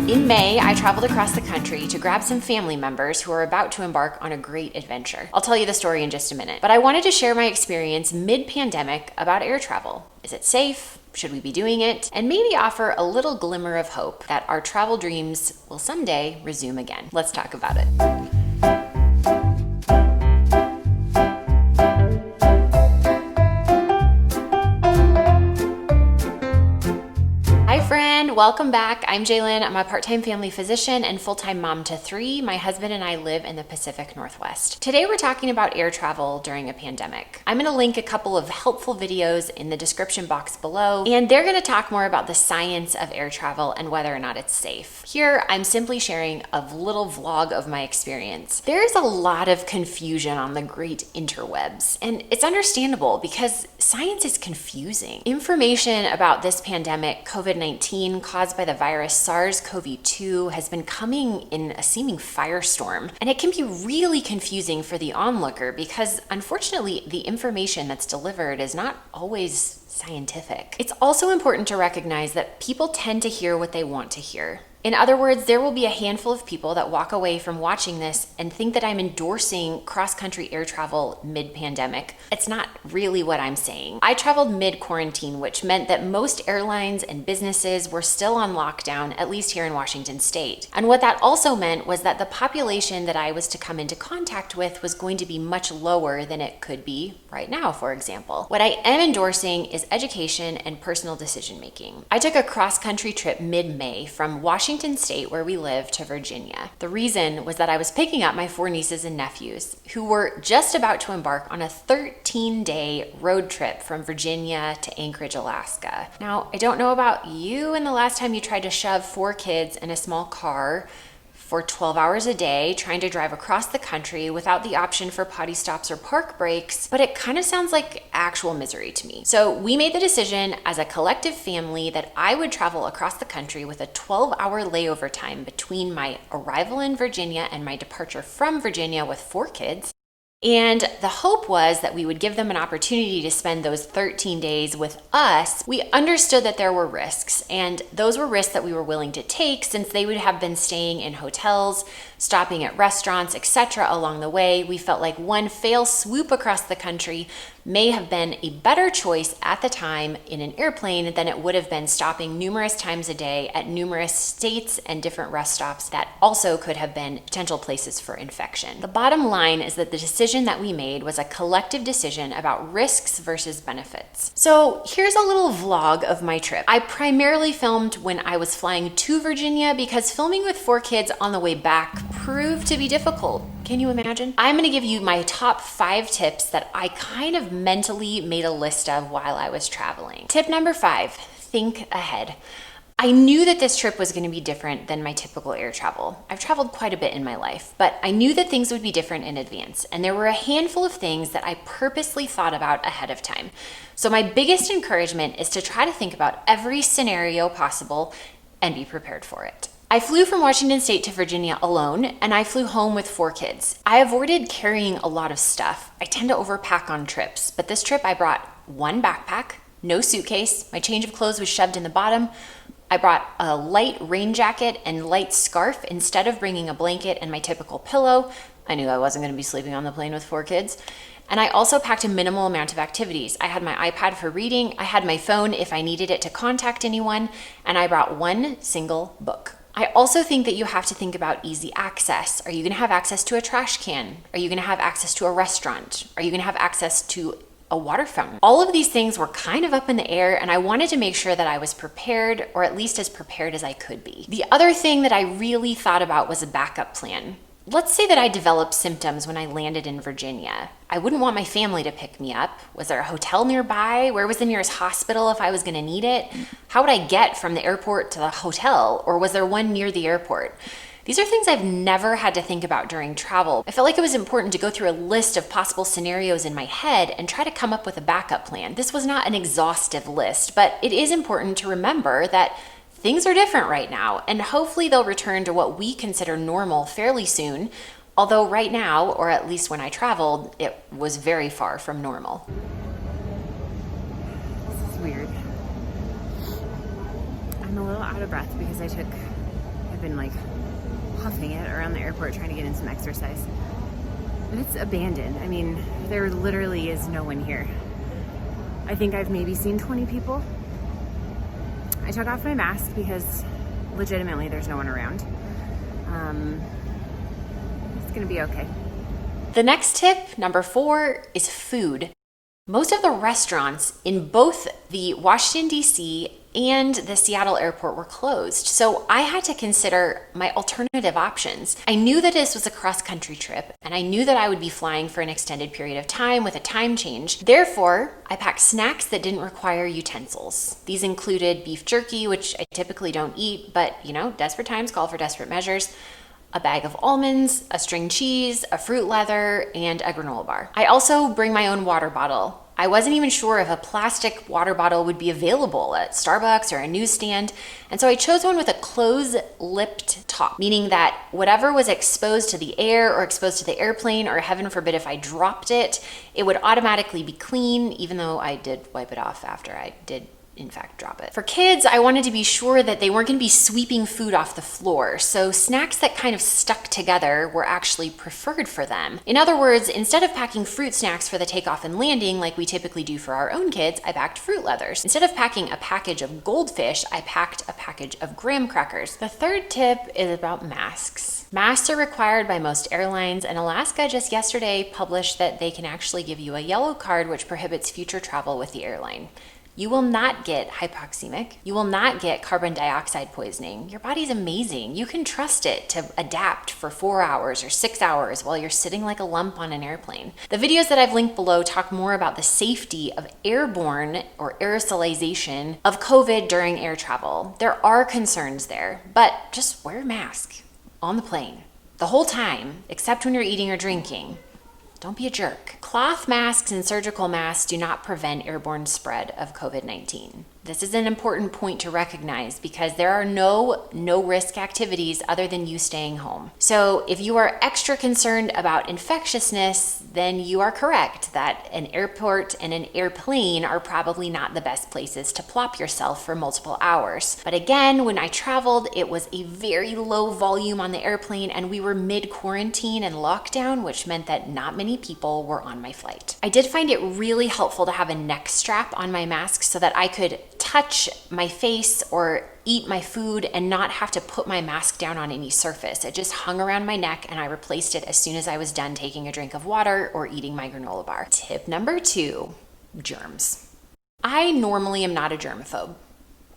In May, I traveled across the country to grab some family members who are about to embark on a great adventure. I'll tell you the story in just a minute, but I wanted to share my experience mid-pandemic about air travel. Is it safe? Should we be doing it? And maybe offer a little glimmer of hope that our travel dreams will someday resume again. Let's talk about it. Welcome back. I'm Jalen. I'm a part-time family physician and full-time mom to 3. My husband and I live in the Pacific Northwest. Today we're talking about air travel during a pandemic. I'm going to link a couple of helpful videos in the description box below, and they're going to talk more about the science of air travel and whether or not it's safe. Here, I'm simply sharing a little vlog of my experience. There's a lot of confusion on the great interwebs, and it's understandable because science is confusing. Information about this pandemic, COVID-19, caused by the virus SARS-CoV-2 has been coming in a seeming firestorm, and it can be really confusing for the onlooker because unfortunately the information that's delivered is not always scientific. It's also important to recognize that people tend to hear what they want to hear. In other words, there will be a handful of people that walk away from watching this and think that I'm endorsing cross-country air travel mid-pandemic. It's not really what I'm saying. I traveled mid-quarantine, which meant that most airlines and businesses were still on lockdown, at least here in Washington state. And what that also meant was that the population that I was to come into contact with was going to be much lower than it could be right now, for example. What I am endorsing is education and personal decision-making. I took a cross-country trip mid-May from Washington State, where we live, to Virginia. The reason was that I was picking up my 4 nieces and nephews who were just about to embark on a 13-day road trip from Virginia to Anchorage, Alaska. Now, I don't know about you and the last time you tried to shove 4 kids in a small car for 12 hours a day, trying to drive across the country without the option for potty stops or park breaks, but it kind of sounds like actual misery to me. So we made the decision as a collective family that I would travel across the country with a 12-hour layover time between my arrival in Virginia and my departure from Virginia with 4 kids. And the hope was that we would give them an opportunity to spend those 13 days with us. We understood that there were risks, and those were risks that we were willing to take since they would have been staying in hotels, stopping at restaurants, etc. along the way. We felt like one fell swoop across the country may have been a better choice at the time in an airplane than it would have been stopping numerous times a day at numerous states and different rest stops that also could have been potential places for infection. The bottom line is that the decision that we made was a collective decision about risks versus benefits. So here's a little vlog of my trip. I primarily filmed when I was flying to Virginia because filming with 4 kids on the way back proved to be difficult. Can you imagine? I'm gonna give you my top 5 tips that I kind of mentally made a list of while I was traveling. Tip number 5, think ahead. I knew that this trip was gonna be different than my typical air travel. I've traveled quite a bit in my life, but I knew that things would be different in advance, and there were a handful of things that I purposely thought about ahead of time. So my biggest encouragement is to try to think about every scenario possible and be prepared for it. I flew from Washington State to Virginia alone, and I flew home with 4 kids. I avoided carrying a lot of stuff. I tend to overpack on trips, but this trip I brought 1 backpack, no suitcase, my change of clothes was shoved in the bottom. I brought a light rain jacket and light scarf instead of bringing a blanket and my typical pillow. I knew I wasn't going to be sleeping on the plane with 4 kids. And I also packed a minimal amount of activities. I had my iPad for reading, I had my phone if I needed it to contact anyone, and I brought 1 single book. I also think that you have to think about easy access. Are you gonna have access to a trash can? Are you gonna have access to a restaurant? Are you gonna have access to a water fountain? All of these things were kind of up in the air, and I wanted to make sure that I was prepared, or at least as prepared as I could be. The other thing that I really thought about was a backup plan. Let's say that I developed symptoms when I landed in Virginia. I wouldn't want my family to pick me up. Was there a hotel nearby? Where was the nearest hospital if I was gonna need it? How would I get from the airport to the hotel? Or was there one near the airport? These are things I've never had to think about during travel. I felt like it was important to go through a list of possible scenarios in my head and try to come up with a backup plan. This was not an exhaustive list, but it is important to remember that things are different right now, and hopefully they'll return to what we consider normal fairly soon, although right now, or at least when I traveled, it was very far from normal. This is weird. I'm a little out of breath because I took a I've been like huffing it around the airport trying to get in some exercise. But it's abandoned. I mean, there literally is no one here. I think I've maybe seen 20 people. I took off my mask because legitimately there's no one around. It's gonna be okay. The next tip, number 4, is food. Most of the restaurants in both the Washington, D.C. and the Seattle airport were closed, so I had to consider my alternative options. I knew that this was a cross-country trip, and I knew that I would be flying for an extended period of time with a time change. Therefore, I packed snacks that didn't require utensils. These included beef jerky, which I typically don't eat, but desperate times call for desperate measures, a bag of almonds, a string cheese, a fruit leather, and a granola bar. I also bring my own water bottle. I wasn't even sure if a plastic water bottle would be available at Starbucks or a newsstand, and so I chose one with a closed-lipped top, meaning that whatever was exposed to the air or exposed to the airplane, or heaven forbid if I dropped it, it would automatically be clean, even though I did wipe it off after I did in fact drop it. For kids, I wanted to be sure that they weren't going to be sweeping food off the floor, so snacks that kind of stuck together were actually preferred for them. In other words, instead of packing fruit snacks for the takeoff and landing like we typically do for our own kids, I packed fruit leathers. Instead of packing a package of goldfish, I packed a package of graham crackers. The third tip is about masks. Masks are required by most airlines, and Alaska just yesterday published that they can actually give you a yellow card which prohibits future travel with the airline. You will not get hypoxemic. You will not get carbon dioxide poisoning. Your body's amazing. You can trust it to adapt for 4 hours or 6 hours while you're sitting like a lump on an airplane. The videos that I've linked below talk more about the safety of airborne or aerosolization of COVID during air travel. There are concerns there, but just wear a mask on the plane the whole time, except when you're eating or drinking. Don't be a jerk. Cloth masks and surgical masks do not prevent airborne spread of COVID-19. This is an important point to recognize because there are no risk activities other than you staying home. So if you are extra concerned about infectiousness, then you are correct that an airport and an airplane are probably not the best places to plop yourself for multiple hours. But again, when I traveled, it was a very low volume on the airplane and we were mid-quarantine and lockdown, which meant that not many people were on my flight. I did find it really helpful to have a neck strap on my mask so that I could touch my face or eat my food and not have to put my mask down on any surface. It just hung around my neck and I replaced it as soon as I was done taking a drink of water or eating my granola bar. Tip number 2, germs. I normally am not a germaphobe.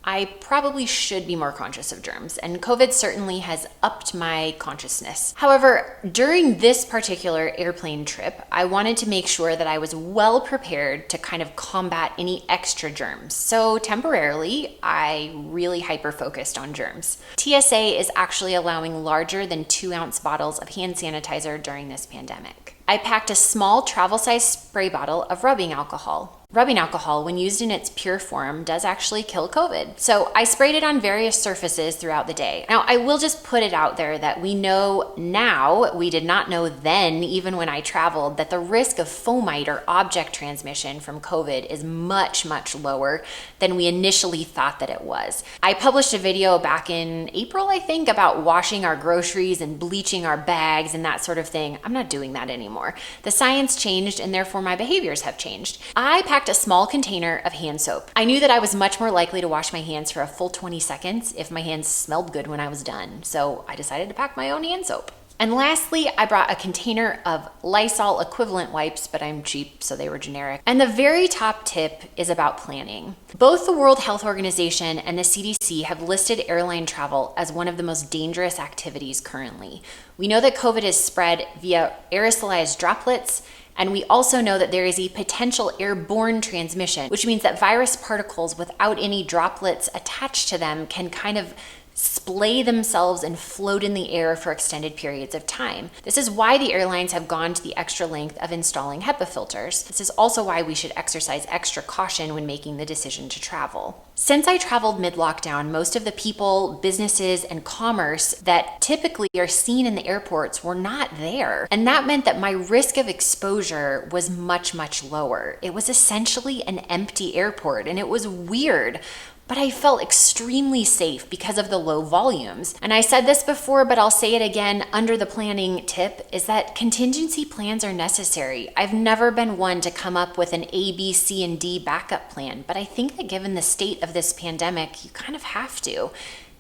I probably should be more conscious of germs, and COVID certainly has upped my consciousness. However, during this particular airplane trip, I wanted to make sure that I was well prepared to kind of combat any extra germs. So temporarily, I really hyper-focused on germs. TSA is actually allowing larger than 2-ounce bottles of hand sanitizer during this pandemic. I packed a small travel-size spray bottle of rubbing alcohol. Rubbing alcohol, when used in its pure form, does actually kill COVID. So I sprayed it on various surfaces throughout the day. Now, I will just put it out there that we know now, we did not know then, even when I traveled, that the risk of fomite or object transmission from COVID is much, much lower than we initially thought that it was. I published a video back in April, I think, about washing our groceries and bleaching our bags and that sort of thing. I'm not doing that anymore. The science changed and therefore my behaviors have changed. I packed a small container of hand soap. I knew that I was much more likely to wash my hands for a full 20 seconds if my hands smelled good when I was done. So I decided to pack my own hand soap. And lastly, I brought a container of Lysol equivalent wipes, but I'm cheap, so they were generic. And the very top tip is about planning. Both the World Health Organization and the CDC have listed airline travel as one of the most dangerous activities currently. We know that COVID is spread via aerosolized droplets, and we also know that there is a potential airborne transmission, which means that virus particles without any droplets attached to them can kind of splay themselves and float in the air for extended periods of time. This is why the airlines have gone to the extra length of installing HEPA filters. This is also why we should exercise extra caution when making the decision to travel. Since I traveled mid-lockdown, most of the people, businesses, and commerce that typically are seen in the airports were not there. And that meant that my risk of exposure was much, much lower. It was essentially an empty airport, and it was weird. but I felt extremely safe because of the low volumes. And I said this before, but I'll say it again under the planning tip, is that contingency plans are necessary. I've never been one to come up with an A, B, C, and D backup plan, but I think that given the state of this pandemic, you kind of have to.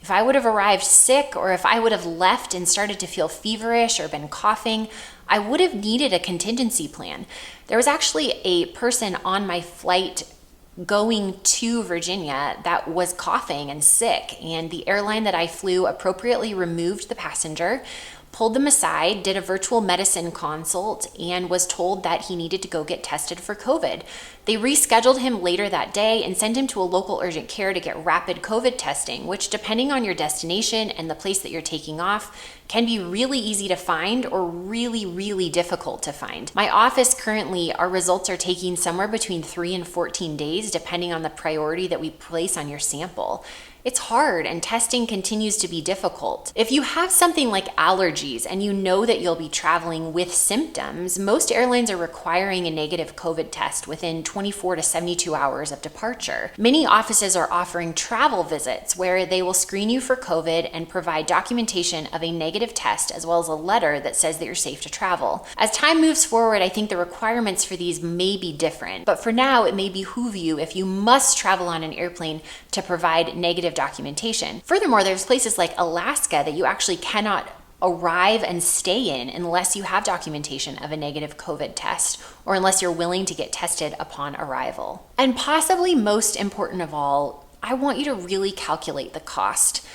If I would have arrived sick, or if I would have left and started to feel feverish or been coughing, I would have needed a contingency plan. There was actually a person on my flight going to Virginia that was coughing and sick, and the airline that I flew appropriately removed the passenger, pulled them aside, did a virtual medicine consult, and was told that he needed to go get tested for COVID. They rescheduled him later that day and sent him to a local urgent care to get rapid COVID testing, which, depending on your destination and the place that you're taking off, can be really easy to find or really, really difficult to find. My office currently, our results are taking somewhere between 3 and 14 days, depending on the priority that we place on your sample. It's hard, and testing continues to be difficult. If you have something like allergies and you know that you'll be traveling with symptoms, most airlines are requiring a negative COVID test within 24 to 72 hours of departure. Many offices are offering travel visits where they will screen you for COVID and provide documentation of a negative test, as well as a letter that says that you're safe to travel. As time moves forward, I think the requirements for these may be different, but for now, it may behoove you, if you must travel on an airplane, to provide negative documentation. Furthermore, there's places like Alaska that you actually cannot arrive and stay in unless you have documentation of a negative COVID test, or unless you're willing to get tested upon arrival. And possibly most important of all, I want you to really calculate the cost.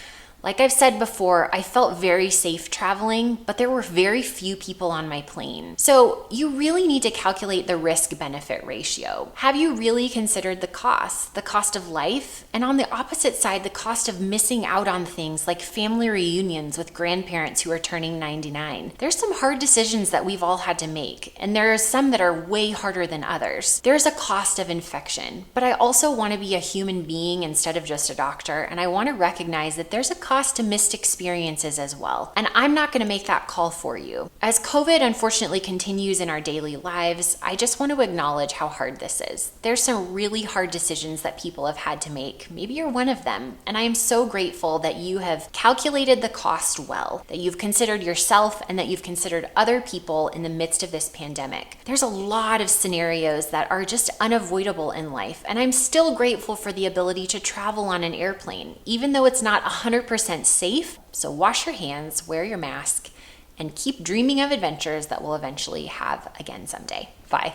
Like I've said before, I felt very safe traveling, but there were very few people on my plane. So you really need to calculate the risk-benefit ratio. Have you really considered the cost of life? And on the opposite side, the cost of missing out on things like family reunions with grandparents who are turning 99. There's some hard decisions that we've all had to make, and there are some that are way harder than others. There's a cost of infection, but I also want to be a human being instead of just a doctor, and I want to recognize that there's a cost to missed experiences as well. And I'm not going to make that call for you. As COVID unfortunately continues in our daily lives, I just want to acknowledge how hard this is. There's some really hard decisions that people have had to make. Maybe you're one of them. And I am so grateful that you have calculated the cost well, that you've considered yourself and that you've considered other people in the midst of this pandemic. There's a lot of scenarios that are just unavoidable in life. And I'm still grateful for the ability to travel on an airplane, even though it's not 100% safe. So wash your hands, wear your mask, and keep dreaming of adventures that we'll eventually have again someday. Bye.